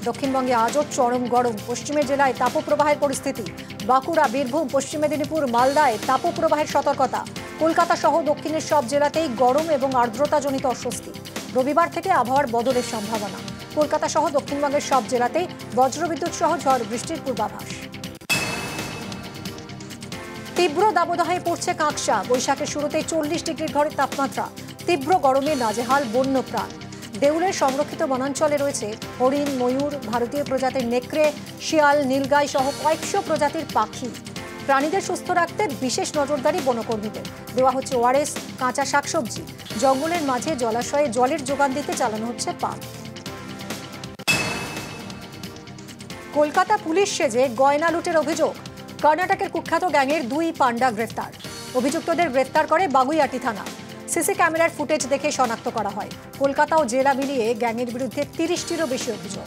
দক্ষিণবঙ্গে আজও চরম গরম, পশ্চিমের জেলায় তাপপ্রবাহের পরিস্থিতি। বাঁকুড়া, বীরভূম, পশ্চিম মেদিনীপুর, মালদায় তাপপ্রবাহের সতর্কতা। কলকাতা সহ দক্ষিণের সব জেলাতেই গরম এবং আর্দ্রতাজনিত অস্বস্তি। রবিবার থেকে আবহাওয়ার বদলের সম্ভাবনা। কলকাতা সহ দক্ষিণবঙ্গের সব জেলাতেই বজ্রবিদ্যুৎ সহ ঝড় বৃষ্টির পূর্বাভাস। তীব্র দাবদাহে পড়ছে কাঁকসা। বৈশাখের শুরুতে 40 ডিগ্রির ঘরে তাপমাত্রা। তীব্র গরমে নাজেহাল বন্যপ্রাণ। দেউলের সংরক্ষিত বনাঞ্চলে রয়েছে হরিণ, ময়ূর, ভারতীয় প্রজাতির নেকড়ে, শিয়াল, নীলগাই সহ কয়েকশো প্রজাতির পাখি। প্রাণীদের সুস্থ রাখতে বিশেষ নজরদারি বনকর্মীদের। দেওয়া হচ্ছে ওআরএস, কাঁচা শাকসবজি। জঙ্গলের মাঝে জলাশয়ে জলের যোগান দিতে চালানো হচ্ছে পাম্প। কলকাতা পুলিশ সেজে গয়না লুটের অভিযোগ। কর্ণাটকের কুখ্যাত গ্যাংয়ের 2 পান্ডা গ্রেফতার। অভিযুক্তদের গ্রেফতার করে বাগুইয়াটি থানা। সিসি ক্যামেরার ফুটেজ দেখে শনাক্ত করা হয়। কলকাতা ও জেলা মিলিয়ে গ্যাংয়ের বিরুদ্ধে 30টিরও বেশি অভিযোগ।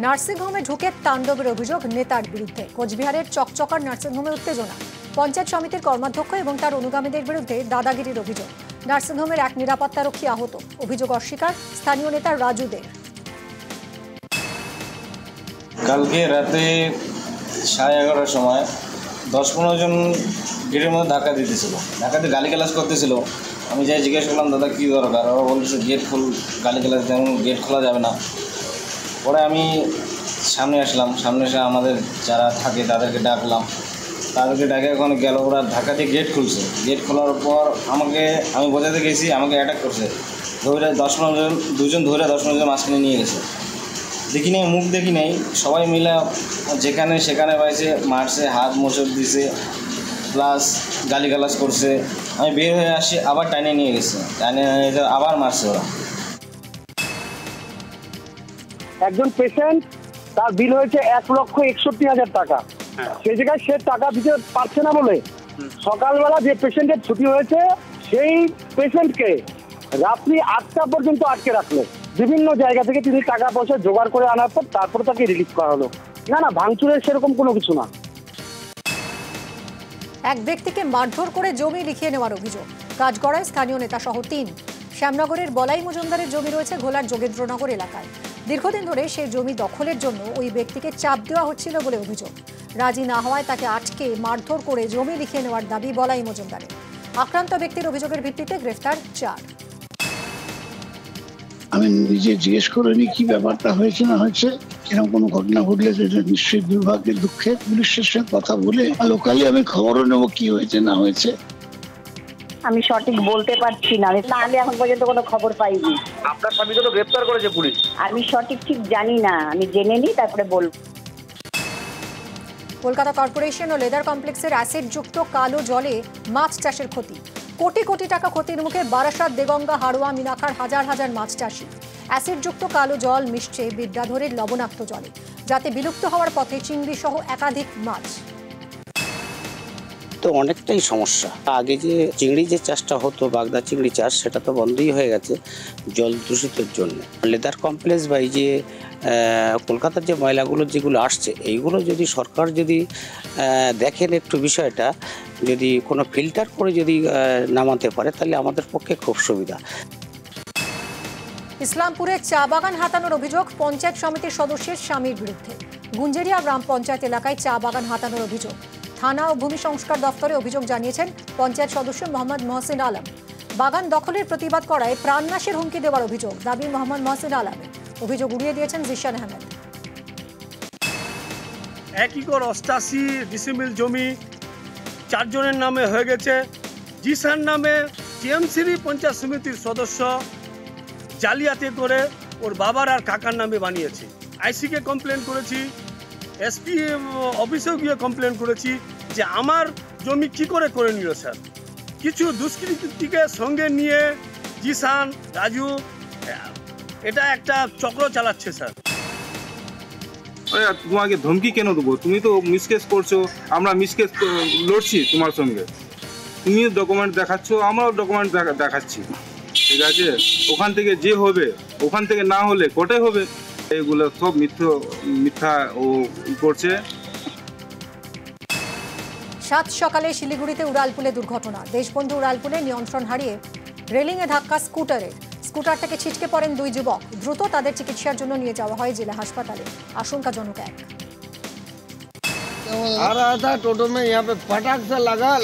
নার্সিংহোমে ঢুকে তাণ্ডবের অভিযোগ নেতার বিরুদ্ধে। কোচবিহারের চকচকার নার্সিংহোমে উত্তেজনা। পঞ্চায়েত সমিতির কর্মাধ্যক্ষ এবং তার অনুগামীদের বিরুদ্ধে দাদাগিরির অভিযোগ। নার্সিংহোমের এক নিরাপত্তারক্ষী আহত। অভিযোগ অস্বীকার স্থানীয় নেতা রাজুদের। কালকে রাতে 11:30টার সময় 10-15 জন গেটের মধ্যে ধাক্কা দিতেছিল, ধাক্কাতে গালিগালাজ করতেছিল। আমি যাই জিজ্ঞেস করলাম, দাদা কী দরকার? ওরা বলছে গেট খোল, গালিগালাজ তেমন গেট খোলা যাবে না। পরে আমি সামনে আসলাম, সামনে এসে আমাদের যারা থাকে তাদেরকে ডাকলাম, তাদেরকে ডাকে এখন গেল, ওরা ধাক্কা দিয়ে গেট খুলছে। গেট খোলার পর আমি বোঝাতে গেছি, আমাকে অ্যাটাক করছে। ধরে 10-15 জন, 2 জন ধরে 10-15 জন মাঝখানে নিয়ে গেছে। দেখি নেই, মুখ দেখি নেই, সবাই মিলে যেখানে সেখানে পাইছে, মারছে, হাত মোচড় দিছে, প্লাস গালিগালাজ করছে। আমি বের হয়ে আসি, আবার টাইনে নিয়ে গেছে, টাইনে আবার মারছে ওরা। একজন পেশেন্ট, তার বিল হয়েছে 1,61,000 টাকা। সেই জায়গায় সে টাকা দিতে পারছে না বলে সকালবেলা যে পেশেন্টের ছুটি হয়েছে সেই পেশেন্টকে রাত্রি 8টা পর্যন্ত আটকে রাখলো। বিভিন্ন জায়গা থেকে তিনি টাকা পয়সা জোগাড় করে আনার পর তারপর তাকে রিলিজ করা হলো। না, ভাঙচুরের সেরকম কোনো কিছু না। এক ব্যক্তিকে মারধর করে জমি লিখিয়ে নেওয়ার অভিযোগ। কাজগড়ায় স্থানীয় নেতা সহ 3। শ্যামনগরের বলাই মজুমদারের জমি রয়েছে ঘোলার যোগেন্দ্রনগর এলাকায়। দীর্ঘদিন ধরে সেই জমি দখলের জন্য ওই ব্যক্তিকে চাপ দেওয়া হচ্ছিল বলে অভিযোগ। রাজি না হওয়ায় তাকে আটকে মারধর করে জমি লিখিয়ে নেওয়ার দাবি বলাই মজুমদারের। আক্রান্ত ব্যক্তির অভিযোগের ভিত্তিতে গ্রেফতার 4। আমি নিজে জিজ্ঞেস করিনি কি ব্যাপারটা হয়েছে না হয়েছে, এরকম কোনো ঘটনা ঘটলে সেটা নিশ্চয়ই দুর্ভাগ্যের দুঃখে পুলিশের সঙ্গে কথা বলে লোকালি আমি খবরও নেবো কি হয়েছে না হয়েছে। আমি সঠিক বলতে পারছি না, আমি এখন পর্যন্ত কোনো খবর পাইনি। আপনার স্বামীকে তো গ্রেফতার করেছে পুলিশ। আমি সঠিক ঠিক জানি না, আমি জেনে নিই তারপরে বলবো। কলকাতা কর্পোরেশন ও লেদার কমপ্লেক্সের অ্যাসিডযুক্ত কালো জলে মাছ চাষের ক্ষতি। কোটি কোটি টাকা ক্ষতির মুখে বারাসাত, দেগঙ্গা, হাড়োয়া, মিনাখার হাজার হাজার মাছ চাষি। অ্যাসিডযুক্ত কালো জল মিশছে বিদ্যাধরের লবণাক্ত জলে, যাতে বিলুপ্ত হওয়ার পথে চিংড়ি সহ একাধিক মাছ। তো অনেকটাই সমস্যা। আগে যে চিংড়ি যে চাষটা হতো, বাগদা চিংড়ি চাষ, সেটা তো বন্ধই হয়ে গেছে জল দূষিতের জন্য। লেদার কমপ্লেক্স বা এই যে কলকাতার যে ময়লাগুলো যেগুলো আসছে, এইগুলো যদি সরকার যদি দেখেন একটু বিষয়টা, যদি কোনো ফিল্টার করে যদি নামাতে পারে তাহলে আমাদের পক্ষে খুব সুবিধা। ইসলামপুরে চা বাগান হাতানোর অভিযোগ পঞ্চায়েত সমিতির সদস্যের স্বামীর বিরুদ্ধে। গুঞ্জেরিয়া গ্রাম পঞ্চায়েত এলাকায় চা বাগান হাতানোর অভিযোগ। থানা ও ভূমি সংস্কার দপ্তরে অভিযোগ জানিয়েছেন পঞ্চায়েত সদস্য মোহাম্মদ মহসিন আলম। বাগান দখলের প্রতিবাদ করায় প্রাণনাশের হুমকি দেওয়ার অভিযোগ দাবি মোহাম্মদ মহসিন আলমের। অভিযোগ উড়িয়ে দিয়েছেন জিশান আহমেদ। 1 একর 88 ডিসিমিল জমি 4 জনের নামে হয়ে গেছে। জিশান নামে টিএমসির পঞ্চায়েত সমিতির সদস্য জালিয়াতি করে ওর বাবার আর কাকার নামে বানিয়েছে। আইসিকে কমপ্লেন করেছি, এসপি অফিসেও গিয়ে কমপ্লেন করেছি যে আমার জমি কি করে নিল স্যার। কিছু দুষ্কৃতীকে সঙ্গে নিয়ে জিশান, রাজু এটা একটা চক্র চালাচ্ছে স্যার। তোমাকে ধমকি কেন দেবো? তুমি তো মিসকেস করছো, আমরা মিসকেস লড়ছি তোমার সঙ্গে। তুমি ডকুমেন্ট দেখাচ্ছ, আমরাও ডকুমেন্ট দেখাচ্ছি, ঠিক আছে? ওখান থেকে যে হবে, ওখান থেকে না হলে কোর্টে হবে। এগুলো সব মিথ্যা ও করছে। সাত সকালে শিলিগুড়িতে উড়ালপুলে দুর্ঘটনা। দেশবন্ধু উড়ালপুলে নিয়ন্ত্রণ হারিয়ে রেলিংয়ে ধাক্কা স্কুটারের। স্কুটার থেকে ছিটকে পড়েন দুই যুবক। দ্রুত তাদের চিকিৎসার জন্য নিয়ে যাওয়া হয় জেলা হাসপাতালে। আশঙ্কাজনক এক। आ रहा था टोटो में, यहाँ पे फटाक से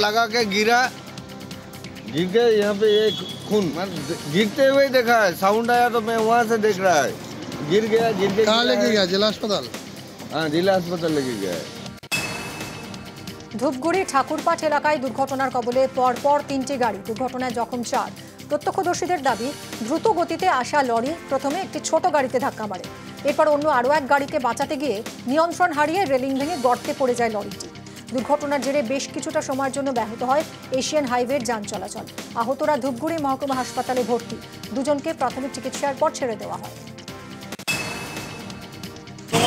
लगा के गिर के यहाँ पे एक खून गिरते हुए देखा है, साउंड आया तो मैं वहाँ से देख रहा है, गिर के कहाँ लेके गया? जिला अस्पताल? हाँ, जिला अस्पताल लेके गया है। ধূপগুড়ি ঠাকুরপাট এলাকায় দুর্ঘটনার কবলে পরপর 3টি গাড়ি, দুর্ঘটনায় জখম 4। প্রত্যক্ষদর্শীদের দাবি, দ্রুত গতিতে আসা লরি প্রথমে একটি ছোট গাড়িতে ধাক্কা মারে। এরপর অন্য আরও এক গাড়িকে বাঁচাতে গিয়ে নিয়ন্ত্রণ হারিয়ে রেলিং ভেঙে গর্তে পড়ে যায় লরিটি। দুর্ঘটনার জেরে বেশ কিছুটা সময়ের জন্য ব্যাহত হয় এশিয়ান হাইওয়ের যান চলাচল। আহতরা ধূপগুড়ি মহকুমা হাসপাতালে ভর্তি। দুজনকে প্রাথমিক চিকিৎসার পর ছেড়ে দেওয়া হয়।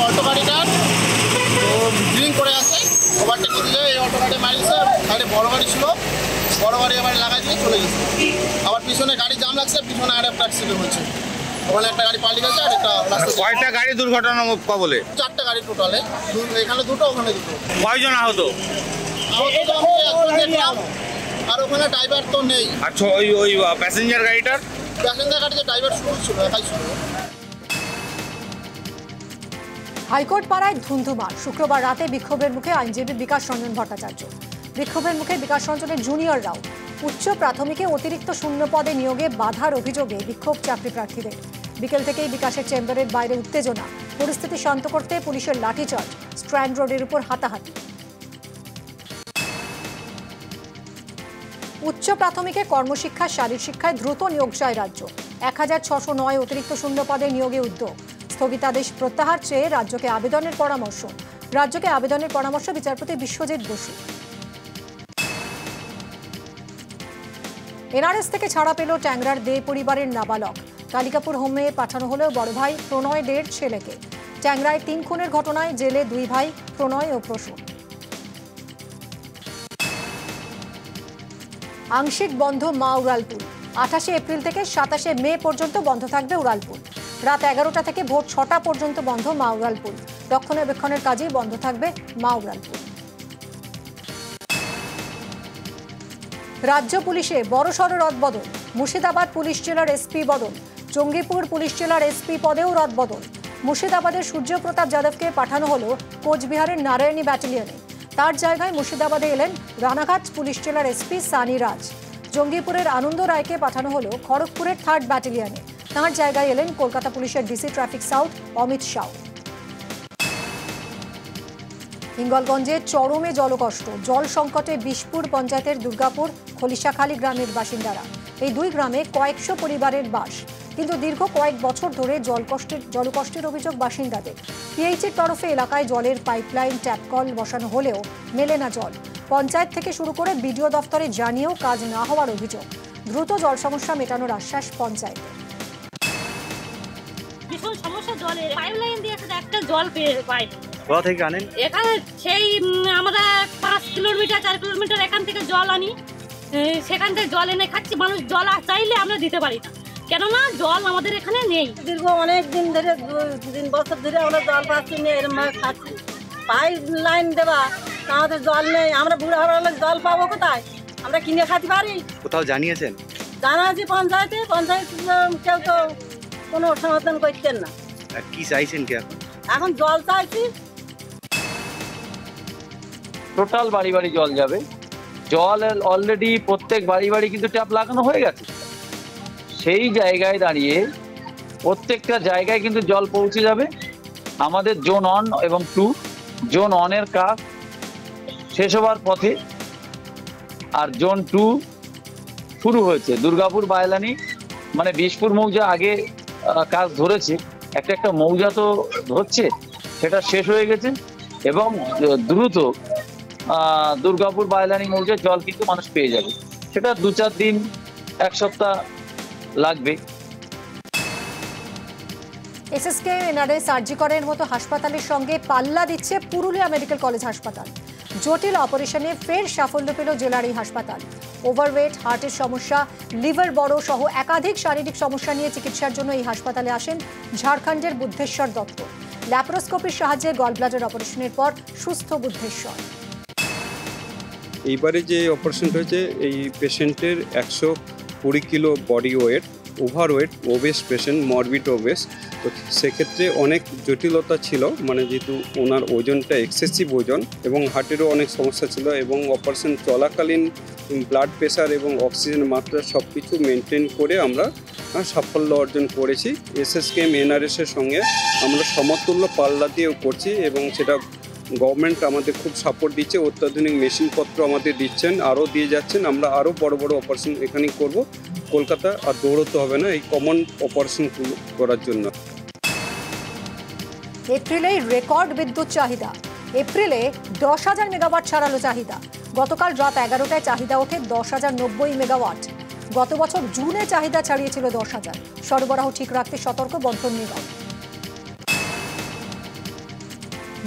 অটো গাড়িটা ড্রিঙ্ক করে আসে, ওভারটেক দিলে এই অটো গাড়ি মারিয়েছে। গাড়ি বড় গাড়ি ছিল, বড় গাড়ি এবার লাগাই দিয়ে চলে গেছে। আবার পিছনে গাড়ি জাম লাগছে, পিছনে আর একটা অ্যাক্সিডেন্ট হয়েছে। ওখানে একটা গাড়ি পাল্টে গেছে আর একটা রাস্তা। কয়টা গাড়ি দুর্ঘটনা কবলে? 4টা গাড়ি টোটালে, এখানে দুটো ওখানে দুটো। কয়জন আহত? আহত তো আমি একজন দেখলাম, আর ওখানে ড্রাইভার তো নেই। আচ্ছা, ওই প্যাসেঞ্জার গাড়িটার গাড়িতে ড্রাইভার শুরু ছিল, একাই ছিল। হাইকোর্ট পাড়ায় ধুন্ধুমার। শুক্রবার রাতে বিক্ষোভের মুখে আইনজীবী বিকাশ রঞ্জন ভট্টাচার্য। বিক্ষোভের মুখে বিকাশ রঞ্জনের জুনিয়ররাও। উচ্চ প্রাথমিকে অতিরিক্ত শূন্য পদে নিয়োগে বাধার অভিযোগে বিক্ষোভ চাকরি প্রার্থীদের। বিকেল থেকেই বিকাশের চেম্বারের বাইরে উত্তেজনা। পরিস্থিতি শান্ত করতে পুলিশের লাঠিচার্জ, স্ট্র্যান্ড রোডের উপর হাতাহাতি। উচ্চ প্রাথমিকে কর্মশিক্ষা, শারীর শিক্ষায় দ্রুত নিয়োগ চায় রাজ্য। 1609 অতিরিক্ত শূন্য পদে নিয়োগে উদ্যোগ। স্থগিতাদেশ প্রত্যাহার চেয়ে রাজ্যকে আবেদনের পরামর্শ বিচারপতি বিশ্বজিৎ বসু। এনআরএস থেকে ছাড়া পেল ট্যাংরার দে পরিবারের নাবালক। কালিকাপুর হোমে পাঠানো হলো বড় ভাই প্রণয় দের ছেলেকে। ট্যাংরায় 3 খুনের ঘটনায় জেলে 2 ভাই প্রণয় ও প্রসূন। আংশিক বন্ধ মা উড়ালপুল। 28 এপ্রিল থেকে 27 মে পর্যন্ত বন্ধ থাকবে উড়ালপুল। রাত 11টা থেকে ভোর 6টা পর্যন্ত বন্ধ মা উড়ালপুল। রক্ষণাবেক্ষণের কাজেই বন্ধ থাকবে মা উড়ালপুল। রাজ্য পুলিশে বড়সড় রদবদল। মুর্শিদাবাদ পুলিশ জেলার এসপি বদল। জঙ্গিপুর পুলিশ জেলার এসপি পদেও রদবদল। মুর্শিদাবাদের সূর্যপ্রতাপ যাদবকে পাঠানো হলো কোচবিহারের নারায়ণী ব্যাটালিয়নে। তার জায়গায় মুর্শিদাবাদে এলেন রানাঘাট পুলিশ জেলার এসপি সানি রাজ। জঙ্গিপুরের আনন্দ রায়কে পাঠানো হলো খড়গপুরের 3rd ব্যাটালিয়নে। তাঁর জায়গায় এলেন কলকাতা পুলিশের DC traffic south Amit Shah. হিঙ্গলগঞ্জে চরমে জলকষ্ট। জল সংকটে বিশপুর পঞ্চায়েতের দুর্গাপুর খলিশাখালী গ্রামের বাসিন্দারা। এই 2 গ্রামে কয়েকশো পরিবারের বাস, কিন্তু দীর্ঘ কয়েক বছর ধরে জলকষ্টের অভিযোগ বাসিন্দাদের। পিএইচির তরফে এলাকায় জলের পাইপলাইন, ট্যাপকল বসানো হলেও মেলে না জল। পঞ্চায়েত থেকে শুরু করে বিডিও দফতরে জানিয়েও কাজ না হওয়ার অভিযোগ। দ্রুত জল সমস্যা মেটানোর আশ্বাস পঞ্চায়েতের। ভীষণ সমস্যা জলের, পাইপলাইন দিয়ে একটা জল পাই। কোথা থেকে আনেন? এখানে সেই আমরা 5 কিলোমিটার 4 কিলোমিটার এখান থেকে জল আনি, সেখান থেকে জল এনে খাচ্ছি। মানুষ জল চাইলে আমরা দিতে পারি না, কেননা জল আমাদের এখানে নেই। দীর্ঘ অনেক দিন ধরে 2-3 বছর ধরে আমরা জল পাচ্ছি না, এরকম খাচ্ছি। পাইপ লাইন দেওয়া, আমাদের জল নেই। আমরা বুড়া হলে জল পাবো কোথায়? আমরা কিনে খাতে পারি? কোথাও জানিয়েছেন? জানাচ্ছি পঞ্চায়েত কেউ তো কোনো সমাধান করছেন না। কি চাইছেন কি এখন? এখন জল চাইছি। টোটাল বাড়ি বাড়ি জল যাবে। জল অলরেডি প্রত্যেক বাড়ি বাড়ি কিন্তু ট্যাপ লাগানো হয়ে গেছে। সেই জায়গায় দাঁড়িয়ে প্রত্যেকটা জায়গায় কিন্তু জল পৌঁছে যাবে। আমাদের জোন 1 এবং 2, জোন 1 এর কাজ শেষ হবার পথে, আর জোন 2 শুরু হয়েছে। দুর্গাপুর বায়লানি মানে বিশপুর মৌজা আগে কাজ ধরেছে, একটা মৌজা তো ধরছে, সেটা শেষ হয়ে গেছে এবং দ্রুত দুর্গাপুর বায়লানি মৌজার জল কিন্তু মানুষ পেয়ে যাবে। সেটা 2-4 দিন, 1 সপ্তাহ লাগবে। এসএসকে এনআরএস আরজিকরের মতো হাসপাতালের সঙ্গে পাল্লা দিচ্ছে পুরুলিয়া মেডিকেল কলেজ হাসপাতাল। জটিল অপারেশনে ফের সাফল্য পেল জেলার এই হাসপাতাল। ওভারওয়েট, হার্টের সমস্যা, লিভার বড় সহ একাধিক শারীরিক সমস্যা নিয়ে চিকিৎসার জন্য এই হাসপাতালে আসেন ঝাড়খণ্ডের বুদ্ধেশ্বর দত্ত। ল্যাপারোস্কোপির সাহায্যে গলব্লাডার অপারেশনের পর সুস্থ বুদ্ধেশ্বর। এইবারে যে অপারেশন হয়েছে, এই পেশেন্টের 120 kilo body weight overweight, obeys patient, morbid obeys. তো সেক্ষেত্রে অনেক জটিলতা ছিল, মানে যেহেতু ওনার ওজনটা এক্সেসিভ ওজন এবং হার্টেরও অনেক সমস্যা ছিল, এবং অপারেশন চলাকালীন ব্লাড প্রেশার এবং অক্সিজেন মাত্রা সব কিছু মেনটেন করে আমরা সাফল্য অর্জন করেছি। এসএসকেএম এনআরএসের সঙ্গে আমরা সমতুল্য পাল্লা দিয়েও করছি, এবং সেটা গভর্নমেন্ট আমাদের খুব সাপোর্ট দিচ্ছে, অত্যাধুনিক মেশিনপত্র আমাদের দিচ্ছেন, আরও দিয়ে যাচ্ছেন। আমরা আরও বড় বড় অপারেশন এখানেই করব, কলকাতা আর দৌড়তে হবে না এই কমন অপারেশন করার জন্য। এপ্রিলে রেকর্ড বিদ্যুৎ চাহিদা, এপ্রিলে 10,000 মেগাওয়াট ছাড়ালো চাহিদা। গতকাল রাত 11টায় চাহিদা ওঠে 10,090 মেগাওয়াট। গত বছর জুনে চাহিদা ছাড়িয়েছিল 10,000। সরবরাহ ঠিক রাখতে সতর্ক বন্ধন নিগম।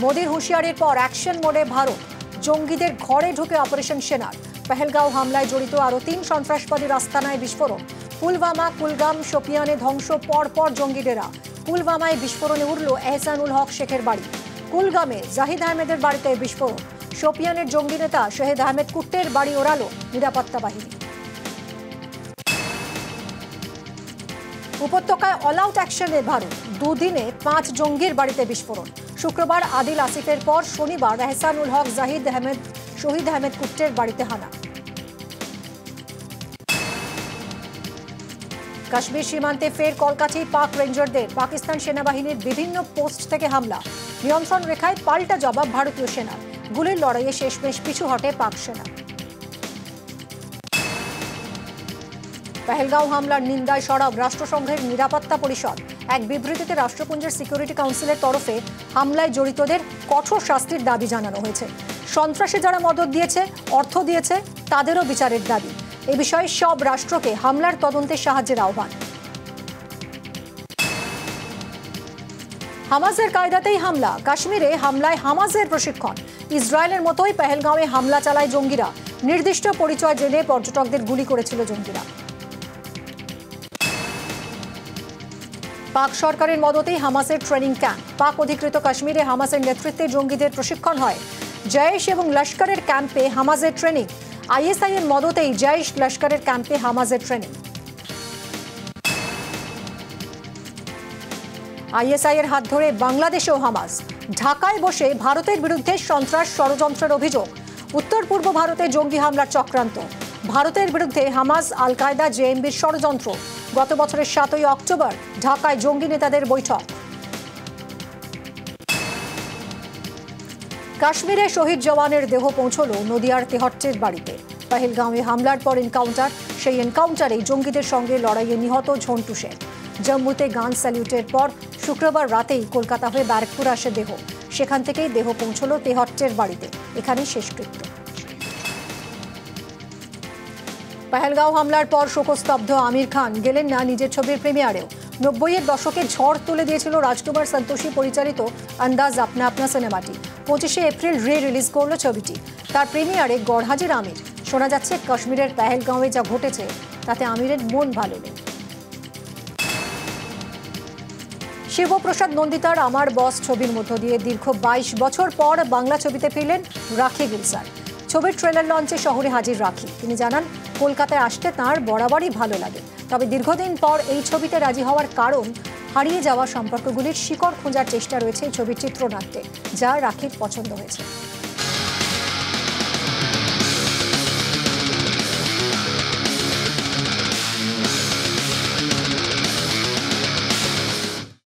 মোদির হুঁশিয়ারির পর অ্যাকশন মোডে ভারত, জঙ্গিদের ঘরে ঢুকে অপারেশন সেনার। পেহেলগাঁও হামলায় জড়িত আরও 3 সন্ত্রাসবাদীর আস্তানায় বিস্ফোরণ। পুলওয়ামা, কুলগাম, শোপিয়ানে ধ্বংস পরপর জঙ্গি ডেরা। পুলওয়ামায় বিস্ফোরণে উড়ল এহসানুল হক শেখের বাড়ি। কুলগামে জাহিদ আহমেদের বাড়িতে বিস্ফোরণ। শোপিয়ানের জঙ্গি নেতা শহীদ আহমেদ কুট্টের বাড়ি ওড়ালো নিরাপত্তা বাহিনী। উপত্যকায় অল আউট অ্যাকশনে ভারত, দুদিনে 5 জঙ্গির বাড়িতে বিস্ফোরণ। শুক্রবার আদিল আসিফের পর শনিবার এহসানুল হক, জাহিদ আহমেদ, শহীদ আহমেদ কুট্টের বাড়িতে হানা। কাশ্মীর সীমান্তে ফের কলকাঠি পাক রেঞ্জারদের। পাকিস্তান সেনাবাহিনীর বিভিন্ন পোস্ট থেকে হামলা। নিয়ন্ত্রণ রেখায় পাল্টা জবাব ভারতীয় সেনা। গুলির লড়াইয়ে শেষমেশ পিছু হটে পাক সেনা। পেহেলগাঁও হামলার নিন্দায় সরব রাষ্ট্রসংঘের নিরাপত্তা পরিষদ। এক বিবৃতিতে রাষ্ট্রপুঞ্জের সিকিউরিটি কাউন্সিলের তরফে হামলায় জড়িতদের কঠোর শাস্তির দাবি জানানো হয়েছে। সন্ত্রাসে যারা মদদ দিয়েছে, অর্থ দিয়েছে, তাদেরও বিচারের দাবি। এ বিষয়ে সব রাষ্ট্রকে হামলার তদন্তে সাহায্যের আহ্বান। হামাজের কায়দাতেই হামলা। কাশ্মীরে হামলায় হামাজের প্রশিক্ষণ। ইসরায়েলের মতোই পেহেলগাঁওয়ে হামলা চালায় জঙ্গিরা। নির্দিষ্ট পরিচয় জেনে পর্যটকদের গুলি করেছিল জঙ্গিরা। পাক সরকারের মদতেই হামাসের ট্রেনিং ক্যাম্প। পাক অধিকৃত কাশ্মীরে হামাসের নেতৃত্বে জঙ্গিদের প্রশিক্ষণ হয়। জয়েশ এবং লস্করের ক্যাম্পে হামাসের ট্রেনিং। আইএসআই এর মদতেই জয়েশ লস্করের ক্যাম্পে হামাসের ট্রেনিং। আইএসআই এর হাত ধরে বাংলাদেশেও হামাস। ঢাকায় বসে ভারতের বিরুদ্ধে সন্ত্রাস ষড়যন্ত্রের অভিযোগ। উত্তর পূর্ব ভারতে জঙ্গি হামলার চক্রান্ত। ভারতের বিরুদ্ধে হামাস, আল কায়দা, জেএমবির ষড়যন্ত্র। গত বছরের 7ই অক্টোবর ঢাকায় জঙ্গি নেতাদের বৈঠক। কাশ্মীরে শহীদ জওয়ানের দেহ পৌঁছল নদিয়ার তেহট্টের বাড়িতে। পেহেলগাঁওয়ে হামলার পর এনকাউন্টার। সেই এনকাউন্টারে জঙ্গিদের সঙ্গে লড়াইয়ে নিহত ঝন্টু শেখ। জম্মুতে গান স্যালিউটের পর শুক্রবার রাতেই কলকাতা হয়ে ব্যারাকপুর আসে দেহ। সেখান থেকেই দেহ পৌঁছল তেহট্টের বাড়িতে। এখানেই শেষকৃত্য। পেহেলগাঁও হামলার পর শোকস্তব্ধ আমির খান গেলেন না নিজের ছবির প্রিমিয়ারেও। 90-এর দশকে ঝড় তুলে দিয়েছিল রাজকুমার সন্তোষী পরিচালিত আন্দাজ আপনা আপনা সিনেমাটি। 25শে এপ্রিল রিলিজ করলো ছবিটি। তার প্রিমিয়ারে গড়হাজির আমির। শোনা যাচ্ছে কাশ্মীরের পেহেলগাঁওয়ে যা ঘটেছে তাতে আমিরের মন ভালো নেই। শিবপ্রসাদ নন্দিতার আমার বস ছবির মধ্য দিয়ে দীর্ঘ 22 বছর পর বাংলা ছবিতে ফিরলেন রাখি গুলজার। ছবির ট্রেলার লঞ্চে শহরে হাজির রাখি। তিনি জানান, কলকাতায় আসতে তাঁর বরাবরই ভালো লাগে, তবে দীর্ঘদিন পর এই ছবিতে রাজি হওয়ার কারণ হারিয়ে যাওয়া সম্পর্কগুলির শিকড় খোঁজার চেষ্টা রয়েছে এই ছবির চিত্রনাট্যে, যা রাখির পছন্দ হয়েছে।